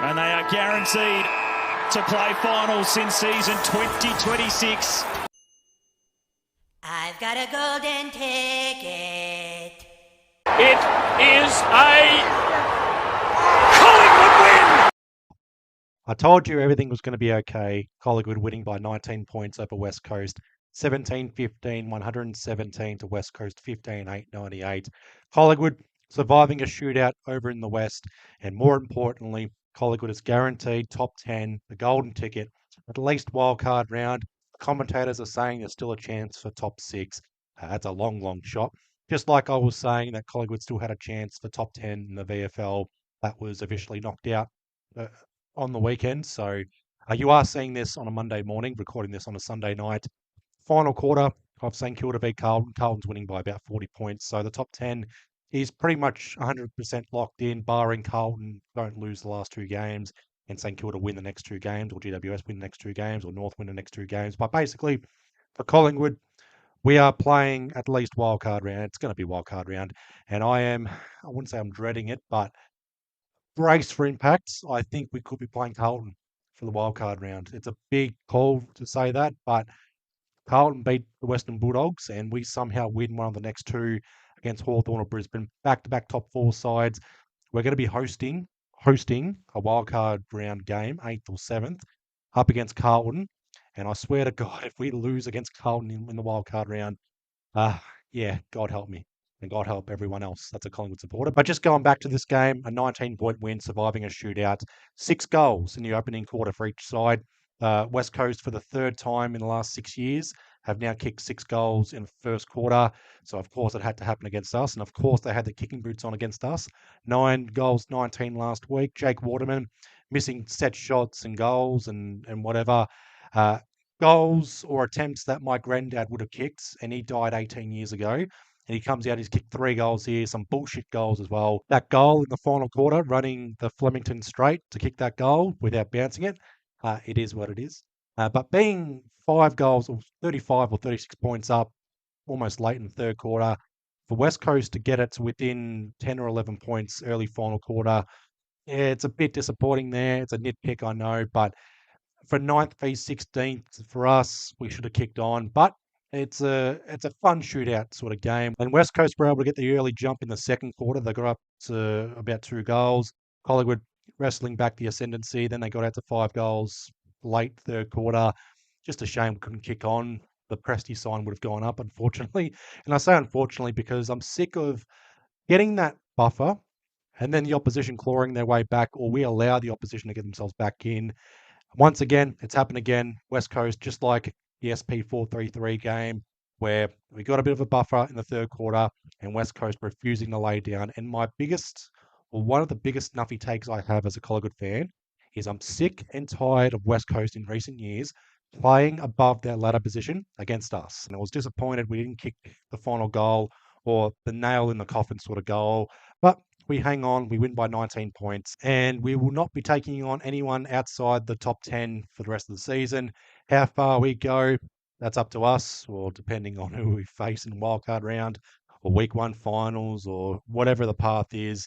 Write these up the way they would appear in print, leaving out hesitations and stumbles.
And they are guaranteed to play finals in season 2026. I've got a golden ticket. It is a Collingwood win! I told you everything was going to be okay. Collingwood winning by 19 points over West Coast. 17-15, 117 to West Coast, 15-8, 98. Collingwood surviving a shootout over in the West. And more importantly, Collingwood is guaranteed top 10, the golden ticket, at least wildcard round. Commentators are saying there's still a chance for top 6. That's a long, long shot. Just like I was saying that Collingwood still had a chance for top 10 in the VFL. That was officially knocked out on the weekend. So you are seeing this on a Monday morning, recording this on a Sunday night. Final quarter of St Kilda v Carlton. Carlton's winning by about 40 points. So the top 10 is pretty much 100% locked in, barring Carlton don't lose the last 2 games and St Kilda win the next 2 games, or GWS win the next 2 games, or North win the next 2 games. But basically, for Collingwood, we are playing at least wildcard round. It's going to be wildcard round. And I wouldn't say I'm dreading it, but brace for impacts. I think we could be playing Carlton for the wildcard round. It's a big call to say that, but Carlton beat the Western Bulldogs and we somehow win one of the next 2 against Hawthorn or Brisbane. Back-to-back top 4 sides. We're going to be hosting a wildcard round game, 8th or 7th, up against Carlton. And I swear to God, if we lose against Carlton in the wildcard round, yeah, God help me. And God help everyone else that's a Collingwood supporter. But just going back to this game, a 19-point win, surviving a shootout. 6 goals in the opening quarter for each side. West Coast, for the 3rd time in the last 6 years, have now kicked 6 goals in the first quarter. So, of course, it had to happen against us. And, of course, they had the kicking boots on against us. 9 goals, 19 last week. Jake Waterman missing set shots and goals and whatever. Goals or attempts that my granddad would have kicked, and he died 18 years ago. And he comes out, he's kicked 3 goals here, some bullshit goals as well. That goal in the final quarter, running the Flemington straight to kick that goal without bouncing it, it is what it is. But being 5 goals, or 35 or 36 points up, almost late in the 3rd quarter, for West Coast to get it to within 10 or 11 points early final quarter, yeah, it's a bit disappointing there. It's a nitpick, I know, but for 9th v 16th, for us, we should have kicked on. But it's a fun shootout sort of game. And West Coast were able to get the early jump in the 2nd quarter. They got up to about 2 goals. Collingwood wrestling back the ascendancy. Then they got out to 5 goals late 3rd quarter. Just a shame we couldn't kick on. The Presty sign would have gone up, unfortunately. And I say unfortunately because I'm sick of getting that buffer and then the opposition clawing their way back, or we allow the opposition to get themselves back in. Once again, it's happened again. West Coast, just like the SP 4-3-3 game, where we got a bit of a buffer in the 3rd quarter and West Coast refusing to lay down. And my biggest, or one of the biggest nuffy takes I have as a Collingwood fan, is I'm sick and tired of West Coast in recent years playing above their ladder position against us. And I was disappointed we didn't kick the final goal or the nail in the coffin sort of goal. But we hang on, we win by 19 points, and we will not be taking on anyone outside the top 10 for the rest of the season. How far we go, that's up to us, or depending on who we face in wildcard round, or week 1 finals, or whatever the path is.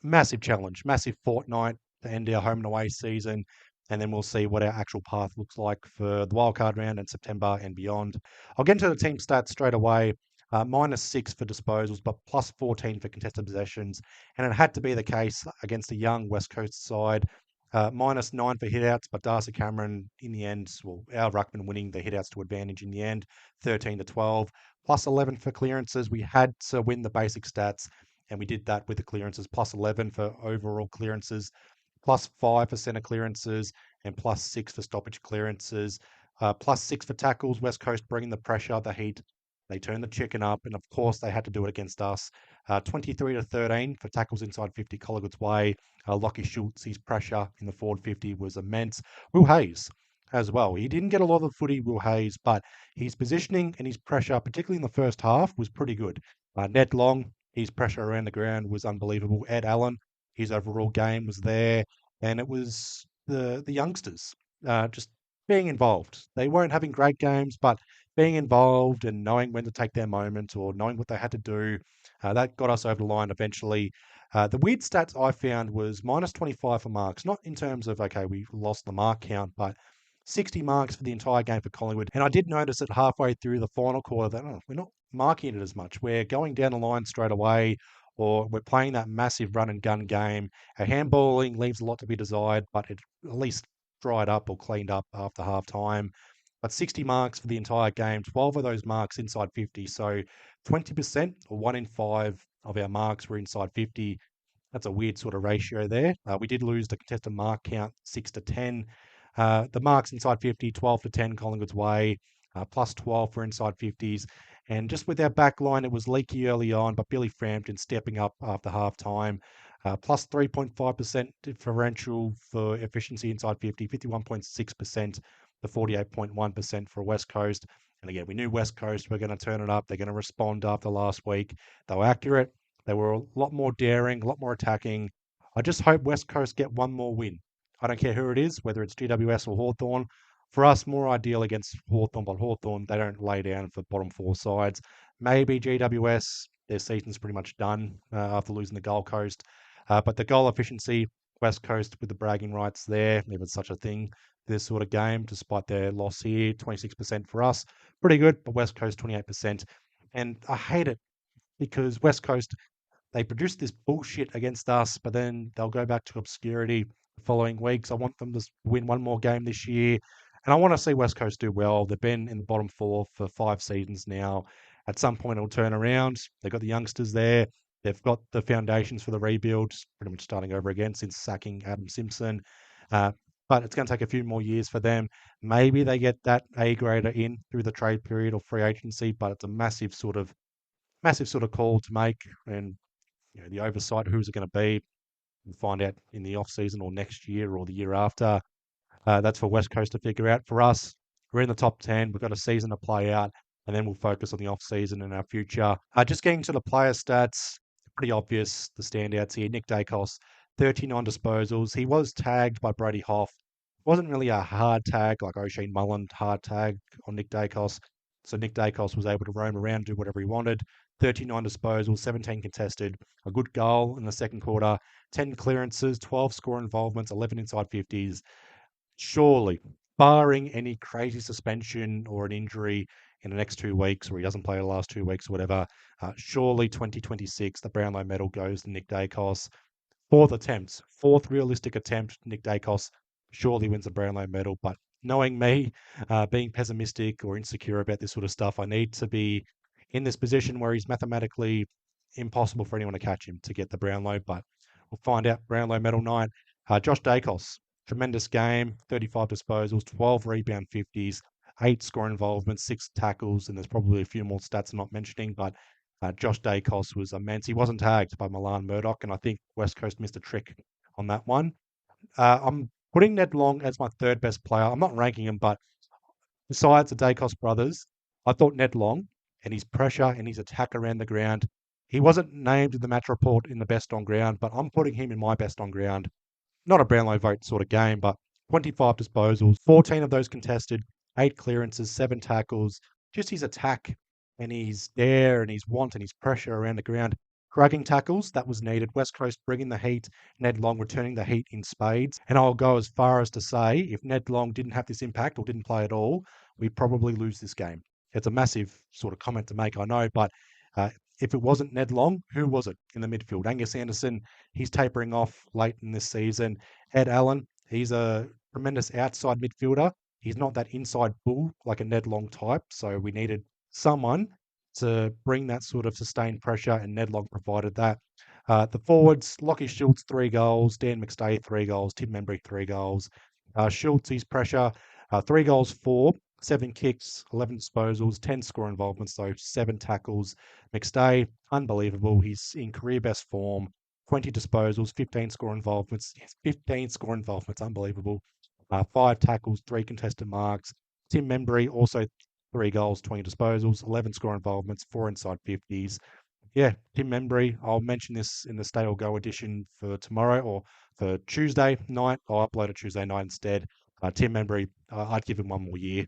Massive challenge, massive fortnight to end our home and away season, and then we'll see what our actual path looks like for the wildcard round in September and beyond. I'll get into the team stats straight away. -6 for disposals, but +14 for contested possessions. And it had to be the case against a young West Coast side. -9 for hitouts, but Darcy Cameron, in the end, well, our ruckman winning the hitouts to advantage in the end, 13-12. +11 for clearances. We had to win the basic stats, and we did that with the clearances. +11 for overall clearances, +5 for centre clearances, and +6 for stoppage clearances. +6 for tackles. West Coast bringing the pressure, the heat. They turned the chicken up, and of course they had to do it against us. 23-13 for tackles inside 50 Collingwood's way. Lockie Schultz, his pressure in the forward 50 was immense. Will Hayes as well. He didn't get a lot of the footy, Will Hayes, but his positioning and his pressure, particularly in the first half, was pretty good. Ned Long, his pressure around the ground was unbelievable. Ed Allen, his overall game was there, and it was the youngsters just being involved. They weren't having great games, but being involved and knowing when to take their moment or knowing what they had to do, that got us over the line eventually. The weird stats I found was minus 25 for marks, not in terms of, okay, we lost the mark count, but 60 marks for the entire game for Collingwood. And I did notice that halfway through the final quarter that we're not marking it as much. We're going down the line straight away, or we're playing that massive run and gun game. Our handballing leaves a lot to be desired, but it at least dried up or cleaned up after half time. But 60 marks for the entire game, 12 of those marks inside 50. So 20% or 1 in 5 of our marks were inside 50. That's a weird sort of ratio there. We did lose the contested mark count 6-10. The marks inside 50, 12-10 Collingwood's way, plus 12 for inside 50s. And just with our back line, it was leaky early on, but Billy Frampton stepping up after half time. Plus 3.5% differential for efficiency inside 50, 51.6% to 48.1% for West Coast. And again, we knew West Coast were going to turn it up. They're going to respond after last week. They were accurate. They were a lot more daring, a lot more attacking. I just hope West Coast get one more win. I don't care who it is, whether it's GWS or Hawthorn. For us, more ideal against Hawthorn, but Hawthorn, they don't lay down for bottom four sides. Maybe GWS, their season's pretty much done after losing the Gold Coast. But the goal efficiency, West Coast with the bragging rights there, if it's such a thing, this sort of game, despite their loss here, 26% for us. Pretty good, but West Coast, 28%. And I hate it because West Coast, they produce this bullshit against us, but then they'll go back to obscurity the following weeks. I want them to win one more game this year. And I want to see West Coast do well. They've been in the bottom four for 5 seasons now. At some point, it'll turn around. They've got the youngsters there. They've got the foundations for the rebuild, pretty much starting over again since sacking Adam Simpson. But it's going to take a few more years for them. Maybe they get that A grader in through the trade period or free agency, but it's a massive sort of call to make. And the oversight, who's it going to be? We'll find out in the off season or next year or the year after. That's for West Coast to figure out. For us, we're in the top 10. We've got a season to play out, and then we'll focus on the off season and our future. Just getting to the player stats, pretty obvious, the standouts here. Nick Dacos, 39 disposals. He was tagged by Brady Hoff. Wasn't really a hard tag like O'Shane Mullen hard tag on Nick Dacos. So Nick Dacos was able to roam around, do whatever he wanted. 39 disposals, 17 contested, a good goal in the second quarter, 10 clearances, 12 score involvements, 11 inside 50s. Surely, barring any crazy suspension or an injury in the next 2 weeks, or he doesn't play the last 2 weeks or whatever, surely 2026, the Brownlow medal goes to Nick Dacos. Fourth realistic attempt, Nick Dacos surely wins the Brownlow medal. But knowing me, being pessimistic or insecure about this sort of stuff, I need to be in this position where he's mathematically impossible for anyone to catch him to get the Brownlow. But we'll find out Brownlow medal night. Josh Dacos, tremendous game, 35 disposals, 12 rebound 50s, 8 score involvements, 6 tackles, and there's probably a few more stats I'm not mentioning, but Josh Dacos was immense. He wasn't tagged by Milan Murdoch, and I think West Coast missed a trick on that one. I'm putting Ned Long as my third best player. I'm not ranking him, but besides the Dacos brothers, I thought Ned Long and his pressure and his attack around the ground, he wasn't named in the match report in the best on ground, but I'm putting him in my best on ground. Not a Brownlow vote sort of game, but 25 disposals, 14 of those contested, 8 clearances, 7 tackles. Just his attack and his dare and his want and his pressure around the ground. Cragging tackles, that was needed. West Coast bringing the heat, Ned Long returning the heat in spades. And I'll go as far as to say, if Ned Long didn't have this impact or didn't play at all, we probably lose this game. It's a massive sort of comment to make, I know, but if it wasn't Ned Long, who was it in the midfield? Angus Anderson, he's tapering off late in this season. Ed Allen, he's a tremendous outside midfielder. He's not that inside bull like a Ned Long type. So we needed someone to bring that sort of sustained pressure, and Ned Long provided that. The forwards, Lockie Schultz, 3 goals. Dan McStay, 3 goals. Tim Membry, 3 goals. Schultz, his pressure, 3 goals, 4. 7 kicks, 11 disposals, 10 score involvements, so 7 tackles. McStay, unbelievable. He's in career best form. 20 disposals, 15 score involvements. Yes, 15 score involvements, unbelievable. 5 tackles, 3 contested marks. Tim Membry, also 3 goals, 20 disposals, 11 score involvements, 4 inside 50s. Yeah, Tim Membry, I'll mention this in the Stay or Go edition for tomorrow or for Tuesday night. I'll upload it Tuesday night instead. Tim Membry, I'd give him one more year.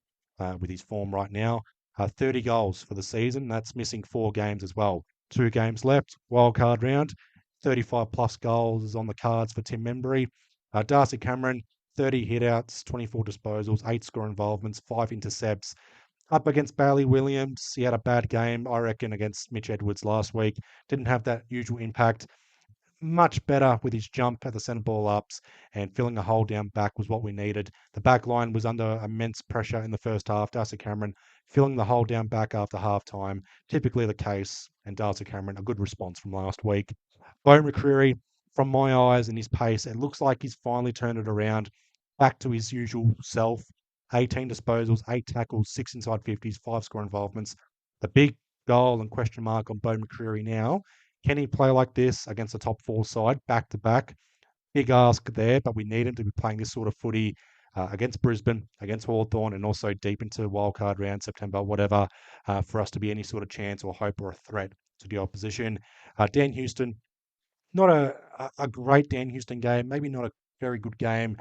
With his form right now. 30 goals for the season. That's missing 4 games as well. 2 games left. Wildcard round. 35 plus goals is on the cards for Tim Membry. Darcy Cameron, 30 hitouts, 24 disposals, 8 score involvements, 5 intercepts. Up against Bailey Williams, he had a bad game, I reckon, against Mitch Edwards last week. Didn't have that usual impact. Much better with his jump at the centre ball ups, and filling a hole down back was what we needed. The back line was under immense pressure in the first half. Darcy Cameron filling the hole down back after half time, typically the case, and Darcy Cameron, a good response from last week. Bo McCreary, from my eyes and his pace, it looks like he's finally turned it around back to his usual self. 18 disposals, 8 tackles, 6 inside 50s, 5 score involvements. The big goal and question mark on Bo McCreary now. Can he play like this against a top 4 side, back to back? Big ask there, but we need him to be playing this sort of footy against Brisbane, against Hawthorn, and also deep into Wildcard Round, September, whatever, for us to be any sort of chance or hope or a threat to the opposition. Dan Houston, not a great Dan Houston game, maybe not a very good game.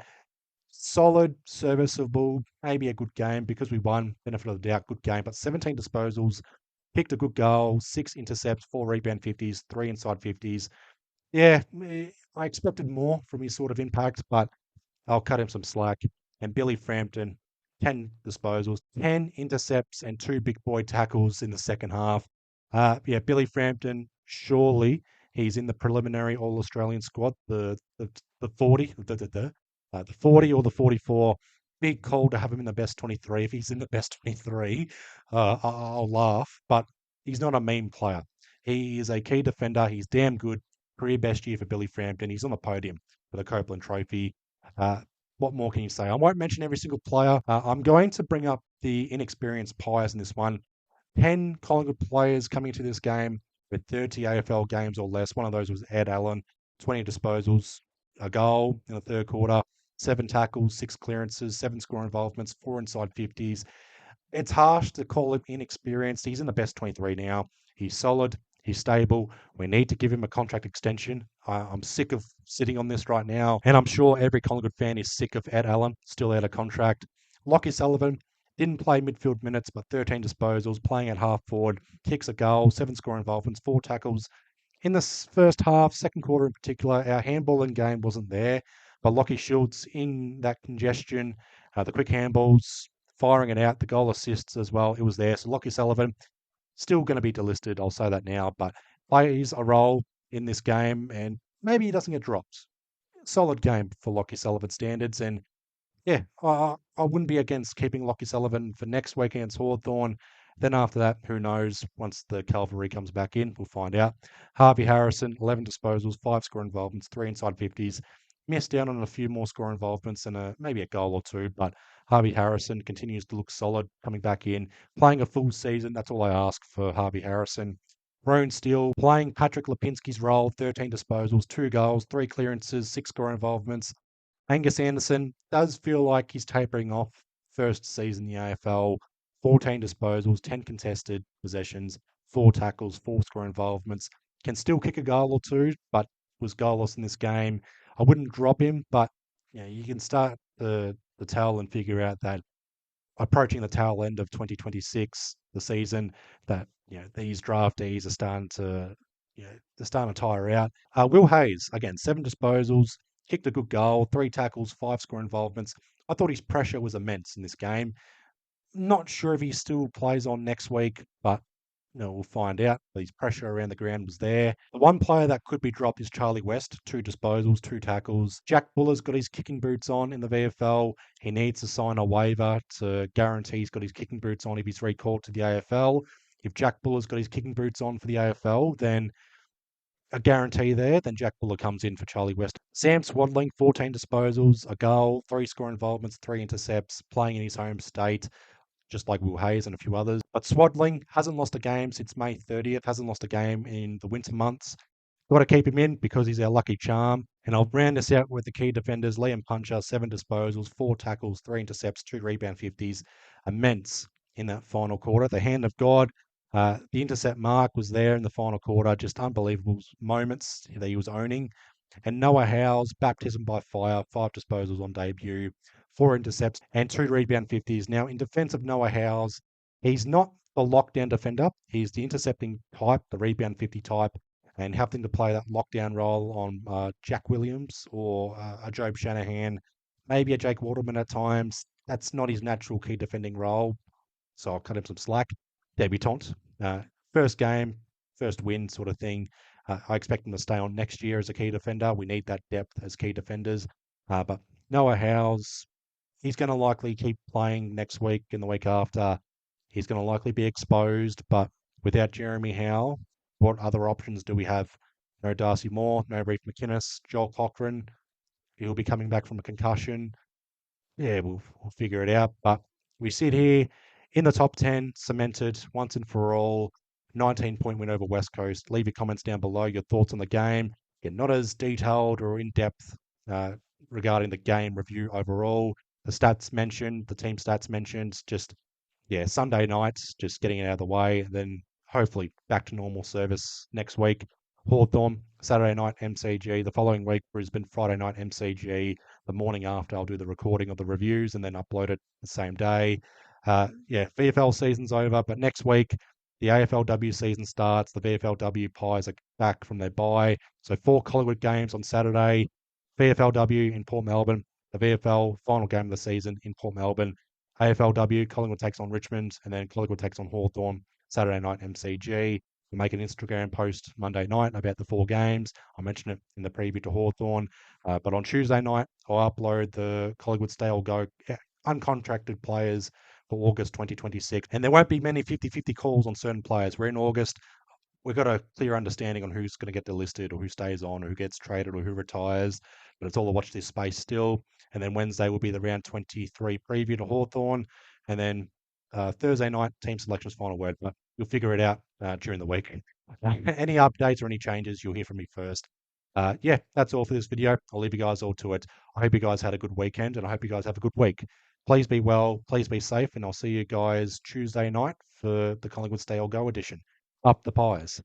Solid, serviceable, maybe a good game because we won, benefit of the doubt, good game, but 17 disposals, picked a good goal, 6 intercepts, 4 rebound 50s, 3 inside 50s. Yeah, I expected more from his sort of impact, but I'll cut him some slack. And Billy Frampton, 10 disposals, 10 intercepts, and 2 big boy tackles in the second half. Yeah, Billy Frampton, surely he's in the preliminary All Australian squad, the 40, the 40 or the 44. Big call to have him in the best 23. If he's in the best 23, I'll laugh, but he's not a meme player. He is a key defender. He's damn good. Career best year for Billy Frampton. He's on the podium for the Copeland Trophy. Uh, what more can you say? I won't mention every single player. I'm going to bring up the inexperienced Pies in this one. 10 Collingwood players coming into this game with 30 AFL games or less. One of those was Ed Allen, 20 disposals, a goal in the third quarter, 7 tackles, 6 clearances, 7 score involvements, 4 inside 50s. It's harsh to call him inexperienced. He's in the best 23 now. He's solid. He's stable. We need to give him a contract extension. I'm sick of sitting on this right now. And I'm sure every Collingwood fan is sick of Ed Allen, still out of contract. Lockie Sullivan didn't play midfield minutes, but 13 disposals, playing at half forward, kicks a goal, 7 score involvements, 4 tackles. In the first half, second quarter in particular, our handballing game wasn't there. But Lockie Schultz in that congestion, the quick handballs, firing it out, the goal assists as well, it was there. So Lockie Sullivan, still going to be delisted, I'll say that now, but plays a role in this game and maybe he doesn't get dropped. Solid game for Lockie Sullivan standards. And yeah, I wouldn't be against keeping Lockie Sullivan for next week against Hawthorn. Then after that, who knows? Once the cavalry comes back in, we'll find out. Harvey Harrison, 11 disposals, 5 score involvements, 3 inside 50s. Missed down on a few more score involvements and maybe a goal or two, but Harvey Harrison continues to look solid coming back in, playing a full season. That's all I ask for Harvey Harrison. Roan Steele playing Patrick Lipinski's role, 13 disposals, 2 goals, 3 clearances, 6 score involvements. Angus Anderson does feel like he's tapering off. First season in the AFL, 14 disposals, 10 contested possessions, 4 tackles, 4 score involvements. Can still kick a goal or two, but was goalless in this game. I wouldn't drop him, but you can start the tell and figure out that approaching the tail end of 2026, the season, that these draftees are starting to they're starting to tire out. Will Hayes again, 7 disposals, kicked a good goal, 3 tackles, 5 score involvements. I thought his pressure was immense in this game. Not sure if he still plays on next week, but we'll find out. His pressure around the ground was there. The one player that could be dropped is Charlie West. 2 disposals, 2 tackles. Jack Buller's got his kicking boots on in the VFL. He needs to sign a waiver to guarantee he's got his kicking boots on if he's recalled to the AFL. If Jack Buller's got his kicking boots on for the AFL, then a guarantee there, then Jack Buller comes in for Charlie West. Sam Swadling, 14 disposals, a goal, 3 score involvements, 3 intercepts, playing in his home state, just like Will Hayes and a few others. But Swadling hasn't lost a game since May 30th, hasn't lost a game in the winter months. Got to keep him in because he's our lucky charm. And I'll round this out with the key defenders. Liam Puncher, 7 disposals, 4 tackles, 3 intercepts, 2 rebound 50s. Immense in that final quarter. The hand of God. The intercept mark was there in the final quarter. Just unbelievable moments that he was owning. And Noah Howe's baptism by fire, 5 disposals on debut, 4 intercepts, and 2 rebound 50s. Now, in defense of Noah Howe's, he's not the lockdown defender. He's the intercepting type, the rebound 50 type. and having to play that lockdown role on Jack Williams or a Job Shanahan, maybe a Jake Waterman at times. That's not his natural key defending role, so I'll cut him some slack. Debutant, uh, first game, first win sort of thing. I expect him to stay on next year as a key defender. We need that depth as key defenders. But Noah Howes, he's going to likely keep playing next week and the week after. He's going to likely be exposed, but without Jeremy Howe, what other options do we have? No Darcy Moore, no Reef McInnes, Joel Cochran. He'll be coming back from a concussion. Yeah, we'll figure it out. But we sit here in the top 10, cemented once and for all. 19-point win over West Coast. Leave your comments down below, your thoughts on the game. Yeah, not as detailed or in depth uh, regarding the game review overall. The stats mentioned, the team stats mentioned, just, yeah, Sunday nights, just getting it out of the way. Then hopefully back to normal service next week. Hawthorn, Saturday night MCG. The following week, Brisbane, Friday night MCG. The morning after, I'll do the recording of the reviews and then upload it the same day. Yeah, VFL season's over, but next week, the AFLW season starts. The VFLW Pies are back from their bye. So 4 Collingwood games on Saturday. VFLW in Port Melbourne. The VFL final game of the season in Port Melbourne. AFLW, Collingwood takes on Richmond, and then Collingwood takes on Hawthorn. Saturday night MCG. We'll make an Instagram post Monday night about the 4 games. I'll mention it in the preview to Hawthorn. But on Tuesday night, I'll upload the Collingwood Stay or Go uncontracted players for August 2026. And there won't be many 50-50 calls on certain players. We're in August. We've got a clear understanding on who's going to get delisted or who stays on or who gets traded or who retires. But it's all to watch this space still. And then Wednesday will be the round 23 preview to Hawthorn. And then Thursday night, team selections final word. But you'll figure it out during the week. Any updates or any changes, you'll hear from me first. Yeah, that's all for this video. I'll leave you guys all to it. I hope you guys had a good weekend and I hope you guys have a good week. Please be well, please be safe, and I'll see you guys Tuesday night for the Collingwood Stay or Go edition. Up the Pies.